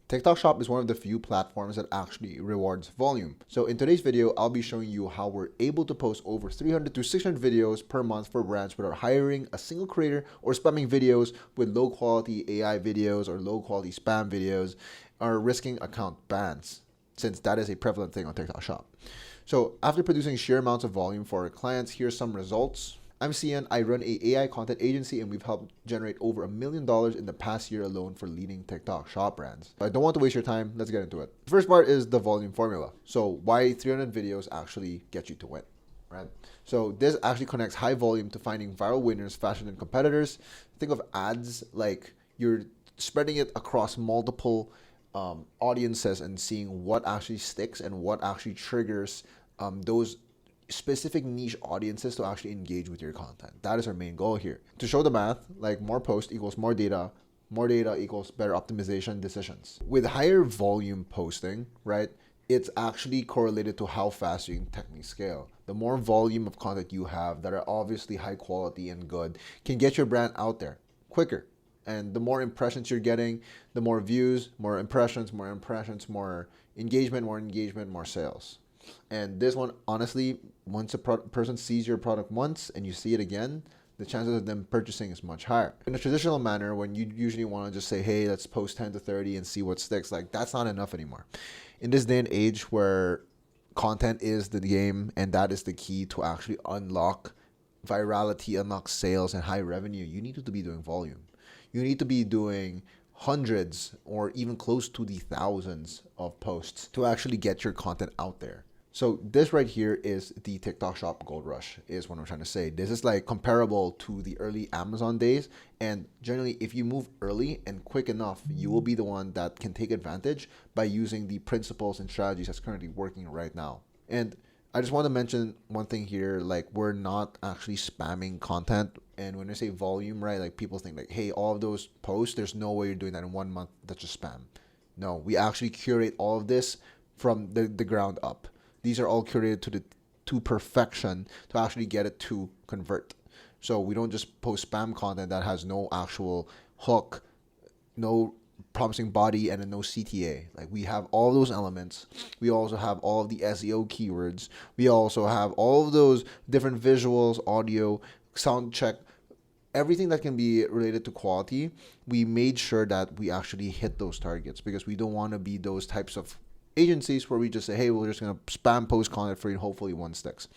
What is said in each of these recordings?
TikTok Shop is one of the few platforms that actually rewards volume. So in today's video, I'll be showing you how we're able to post over 300 to 600 videos per month for brands without hiring a single creator or spamming videos with low quality AI videos or low quality spam videos or risking account bans, since that is a prevalent thing on TikTok Shop. So after producing sheer amounts of volume for our clients, here's some results. I'm Cian, I run a AI content agency and we've helped generate over $1 million in the past year alone for leading TikTok Shop brands. I don't want to waste your time, let's get into it. The first part is the volume formula. So why 300 videos actually get you to win, right? So this actually connects high volume to finding viral winners faster than competitors. Think of ads like you're spreading it across multiple audiences and seeing what actually sticks and what actually triggers those specific niche audiences to actually engage with your content. That is our main goal here. To show the math, like more post equals more data equals better optimization decisions. With higher volume posting, right, it's actually correlated to how fast you can technically scale. The more volume of content you have that are obviously high quality and good can get your brand out there quicker. And the more impressions you're getting, the more views, more impressions, more engagement, more sales. And this one, honestly, once a person sees your product once and you see it again, the chances of them purchasing is much higher. In a traditional manner, when you usually want to just say, hey, let's post 10 to 30 and see what sticks, like that's not enough anymore. In this day and age where content is the game and that is the key to actually unlock virality, unlock sales and high revenue, you need to be doing volume. You need to be doing hundreds or even close to the thousands of posts to actually get your content out there. So this right here is the TikTok Shop Gold Rush is what I'm trying to say. This is like comparable to the early Amazon days. And generally, if you move early and quick enough, you will be the one that can take advantage by using the principles and strategies that's currently working right now. And I just want to mention one thing here, like we're not actually spamming content. And when I say volume, right, like people think like, hey, all of those posts, there's no way you're doing that in 1 month. That's just spam. No, we actually curate all of this from the ground up. These are all curated to perfection to actually get it to convert. So we don't just post spam content that has no actual hook, no promising body, and no CTA. Like we have all those elements. We also have all of the SEO keywords. We also have all of those different visuals, audio, sound check, everything that can be related to quality. We made sure that we actually hit those targets because we don't want to be those types of agencies where we just say, hey, we're just going to spam post content for you and hopefully one sticks.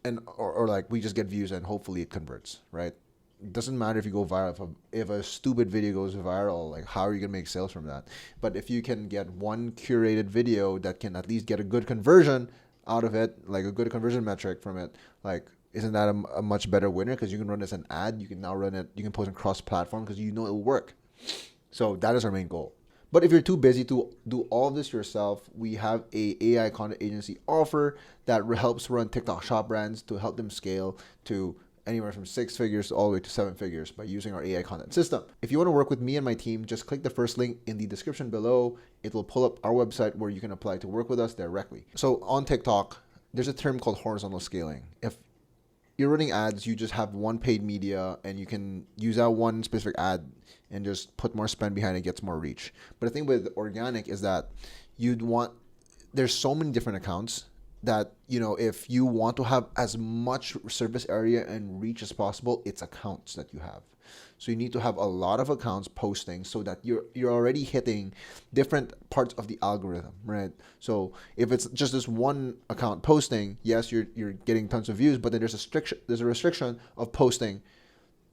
And or like we just get views and hopefully it converts, right? It doesn't matter if you go viral. If a stupid video goes viral, like how are you going to make sales from that? But if you can get one curated video that can at least get a good conversion out of it, like a good conversion metric from it, like isn't that a much better winner? Because you can run it as an ad. You can now run it. You can post it cross-platform because you know it will work. So that is our main goal. But if you're too busy to do all of this yourself, we have a AI content agency offer that helps run TikTok Shop brands to help them scale to anywhere from 6 figures all the way to 7 figures by using our AI content system. If you want to work with me and my team, just click the first link in the description below. It will pull up our website where you can apply to work with us directly. So on TikTok, there's a term called horizontal scaling. If you're running ads, you just have one paid media and you can use that one specific ad and just put more spend behind it, gets more reach. But the thing with organic is that there's so many different accounts that, you know, if you want to have as much surface area and reach as possible, it's accounts that you have. So you need to have a lot of accounts posting so that you're already hitting different parts of the algorithm, right? So if it's just this one account posting, yes, you're getting tons of views, but then there's a restriction of posting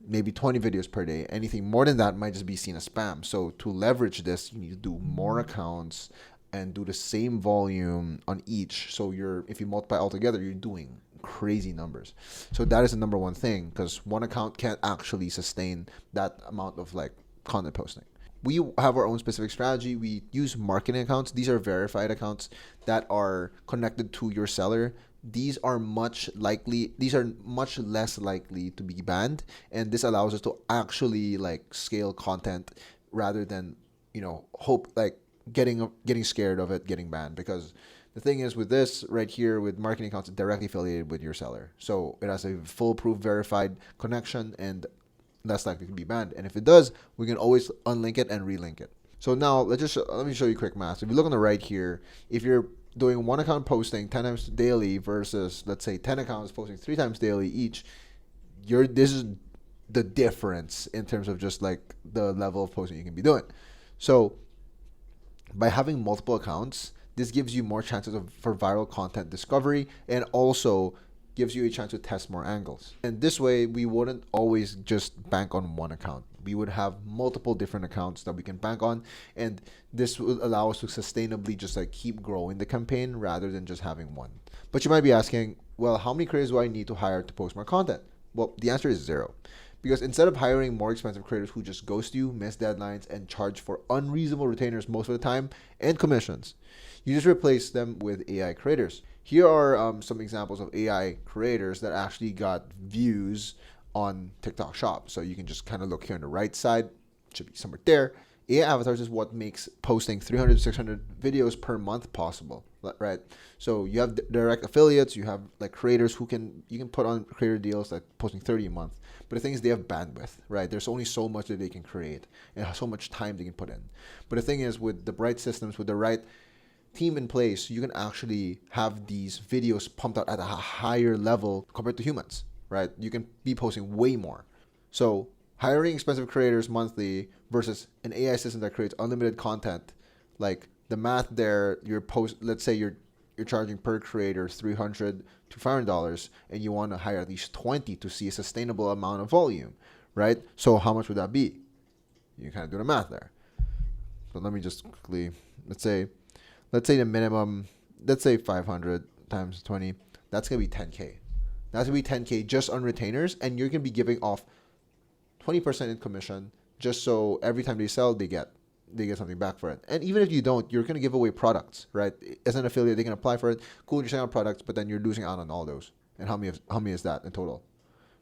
maybe 20 videos per day. Anything more than that might just be seen as spam. So to leverage this, you need to do more accounts and do the same volume on each. So if you multiply all together, you're doing crazy numbers. So that is the number one thing, because one account can't actually sustain that amount of like content posting. We have our own specific strategy. We use marketing accounts. These are verified accounts that are connected to your seller. These are much less likely to be banned, and this allows us to actually like scale content rather than, you know, hope like getting scared of it getting banned. Because the thing is with this right here, with marketing accounts, it's directly affiliated with your seller. So it has a foolproof verified connection and less likely to be banned. And if it does, we can always unlink it and relink it. So now let me show you quick math. If you look on the right here, if you're doing one account posting 10 times daily versus, let's say, 10 accounts posting 3 times daily each, this is the difference in terms of just like the level of posting you can be doing. So by having multiple accounts, this gives you more chances for viral content discovery, and also gives you a chance to test more angles. And this way, we wouldn't always just bank on one account. We would have multiple different accounts that we can bank on, and this would allow us to sustainably just like keep growing the campaign rather than just having one. But you might be asking, well, how many creators do I need to hire to post more content? Well, the answer is 0. Because instead of hiring more expensive creators who just ghost you, miss deadlines, and charge for unreasonable retainers most of the time and commissions, you just replace them with AI creators. Here are some examples of AI creators that actually got views on TikTok Shop. So you can just kind of look here on the right side. It should be somewhere there. AI avatars is what makes posting 300 to 600 videos per month possible, right? So you have direct affiliates, you have like creators who you can put on creator deals like posting 30 a month. But the thing is, they have bandwidth, right? There's only so much that they can create and so much time they can put in. But the thing is, with the right systems, with the right team in place, you can actually have these videos pumped out at a higher level compared to humans, right? You can be posting way more. So hiring expensive creators monthly versus an AI system that creates unlimited content, like the math there, let's say you're charging per creator $300 to $500, and you want to hire at least 20 to see a sustainable amount of volume, right? So how much would that be? You kind of do the math there. But let me just quickly, let's say the minimum, let's say 500 times 20, that's going to be 10K. That's going to be 10K just on retainers, and you're going to be giving off 20% in commission just so every time they sell, they get something back for it. And even if you don't, you're going to give away products, right? As an affiliate, they can apply for it. Cool, you're selling out products, but then you're losing out on all those. And how many is that in total?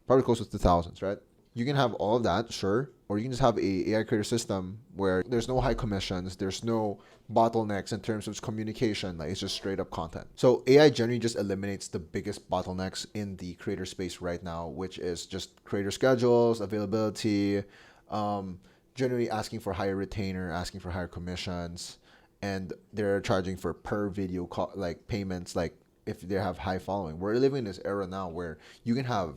Probably close to the thousands, right? You can have all of that, sure, or you can just have a AI creator system where there's no high commissions, there's no bottlenecks in terms of communication, like it's just straight up content. So AI generally just eliminates the biggest bottlenecks in the creator space right now, which is just creator schedules, availability, generally asking for higher retainer, asking for higher commissions, and they're charging for per video like payments, like if they have high following. We're living in this era now where you can have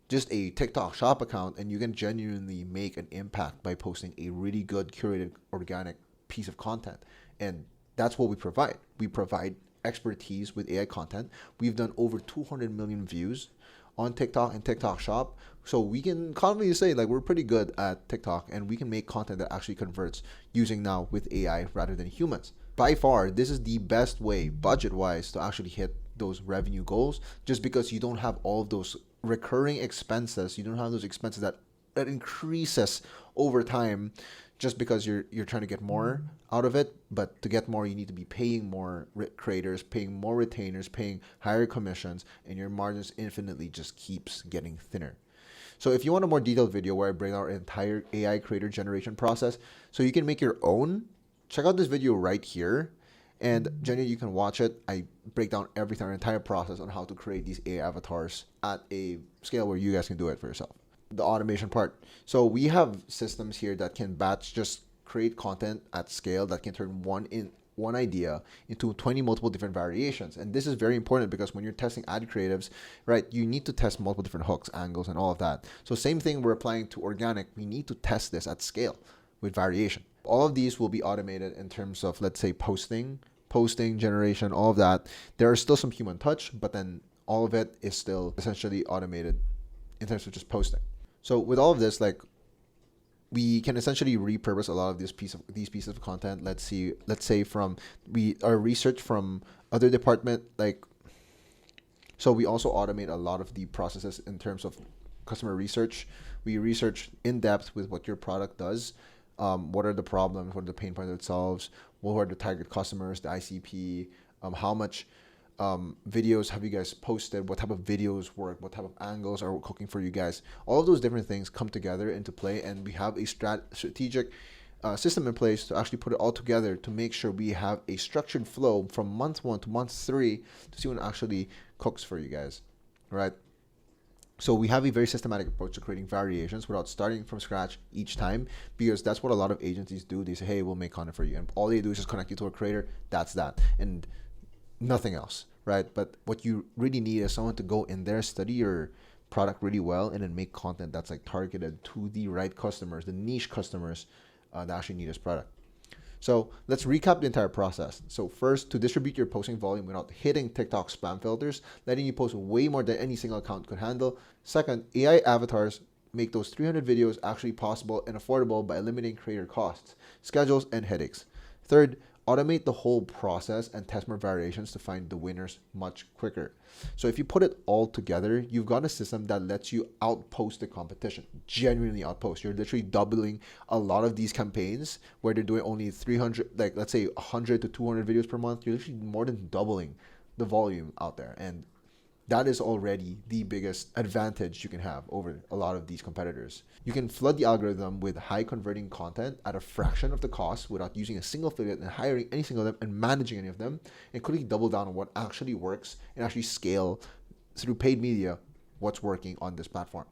just a TikTok shop account and you can genuinely make an impact by posting a really good curated organic piece of content. And that's what we provide. We provide expertise with AI content. We've done over 200 million views on TikTok and TikTok shop. So we can confidently say like we're pretty good at TikTok, and we can make content that actually converts using now with AI rather than humans. By far, this is the best way budget-wise to actually hit those revenue goals, just because you don't have all of those recurring expenses. You don't have those expenses that increases over time just because you're trying to get more out of it. But to get more, you need to be paying more creators, paying more retainers, paying higher commissions, and your margins infinitely just keeps getting thinner. So if you want a more detailed video where I bring out our entire AI creator generation process so you can make your own, check out this video right here. And generally, you can watch it. I break down everything, our entire process on how to create these AI avatars at a scale where you guys can do it for yourself. The automation part. So we have systems here that can just create content at scale that can turn one idea into 20 multiple different variations. And this is very important because when you're testing ad creatives, right, you need to test multiple different hooks, angles, and all of that. So same thing we're applying to organic. We need to test this at scale with variation. All of these will be automated in terms of, let's say, posting generation, all of that. There is still some human touch, but then all of it is still essentially automated in terms of just posting. So with all of this, like, we can essentially repurpose a lot of these pieces of content. Let's say from our research from other department, like, so we also automate a lot of the processes in terms of customer research. We research in depth with what your product does. What are the problems? What are the pain points it solves? What are the target customers, the ICP? How much videos have you guys posted? What type of videos work? What type of angles are cooking for you guys? All of those different things come together into play, and we have a strategic system in place to actually put it all together to make sure we have a structured flow from month 1 to month 3 to see when it actually cooks for you guys, right? So we have a very systematic approach to creating variations without starting from scratch each time, because that's what a lot of agencies do. They say, hey, we'll make content for you. And all they do is just connect you to a creator. That's that. And nothing else, right? But what you really need is someone to go in there, study your product really well, and then make content that's like targeted to the right customers, the niche customers that actually need this product. So let's recap the entire process. So first, to distribute your posting volume without hitting TikTok spam filters, letting you post way more than any single account could handle. Second, AI avatars make those 300 videos actually possible and affordable by eliminating creator costs, schedules, and headaches. Third, automate the whole process and test more variations to find the winners much quicker. So if you put it all together, you've got a system that lets you outpost the competition, genuinely outpost. You're literally doubling a lot of these campaigns where they're doing only 300, like let's say 100 to 200 videos per month. You're literally more than doubling the volume out there. And that is already the biggest advantage you can have over a lot of these competitors. You can flood the algorithm with high converting content at a fraction of the cost without using a single affiliate and hiring any single of them and managing any of them, and quickly double down on what actually works and actually scale through paid media what's working on this platform.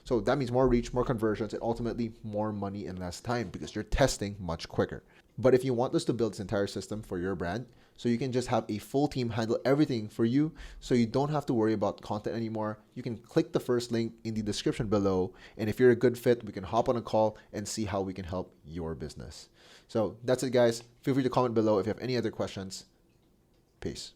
So that means more reach, more conversions, and ultimately more money in less time because you're testing much quicker. But if you want us to build this entire system for your brand, so you can just have a full team handle everything for you, so you don't have to worry about content anymore, you can click the first link in the description below. And if you're a good fit, we can hop on a call and see how we can help your business. So that's it, guys. Feel free to comment below if you have any other questions. Peace.